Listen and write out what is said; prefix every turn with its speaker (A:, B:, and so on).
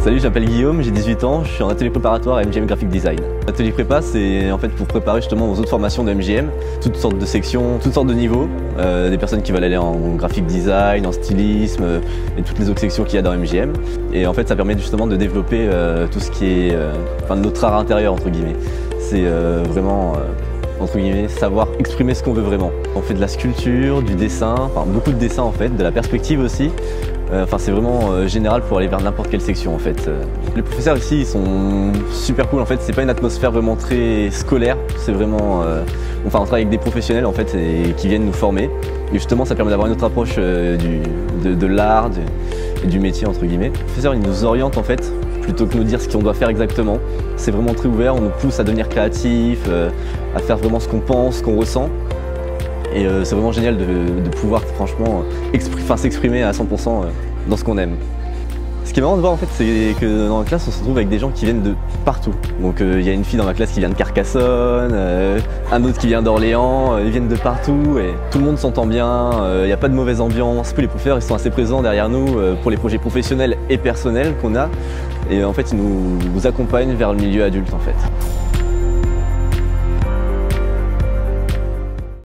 A: Salut, je m'appelle Guillaume, j'ai 18 ans, je suis en atelier préparatoire à MGM Graphic Design. L'atelier prépa, c'est en fait pour préparer justement aux autres formations de MGM, toutes sortes de sections, toutes sortes de niveaux, des personnes qui veulent aller en graphic design, en stylisme et toutes les autres sections qu'il y a dans MGM. Et en fait, ça permet justement de développer tout ce qui est notre art intérieur entre guillemets. C'est vraiment entre guillemets, savoir exprimer ce qu'on veut vraiment. On fait de la sculpture, du dessin, enfin beaucoup de dessin en fait, de la perspective aussi. Enfin, c'est vraiment général pour aller vers n'importe quelle section en fait. Les professeurs ici ils sont super cool en fait, c'est pas une atmosphère vraiment très scolaire, c'est vraiment... Enfin, on travaille avec des professionnels en fait et qui viennent nous former. Et justement ça permet d'avoir une autre approche de l'art et du métier entre guillemets. Les professeurs ils nous orientent en fait, plutôt que nous dire ce qu'on doit faire exactement. C'est vraiment très ouvert, on nous pousse à devenir créatif, à faire vraiment ce qu'on pense, ce qu'on ressent. Et c'est vraiment génial de pouvoir franchement s'exprimer à 100% dans ce qu'on aime. Ce qui est marrant de voir en fait, c'est que dans la classe on se retrouve avec des gens qui viennent de partout. Donc il y a une fille dans ma classe qui vient de Carcassonne, un autre qui vient d'Orléans, ils viennent de partout et tout le monde s'entend bien, il n'y a pas de mauvaise ambiance. Les professeurs ils sont assez présents derrière nous pour les projets professionnels et personnels qu'on a. Et en fait ils nous accompagnent vers le milieu adulte en fait.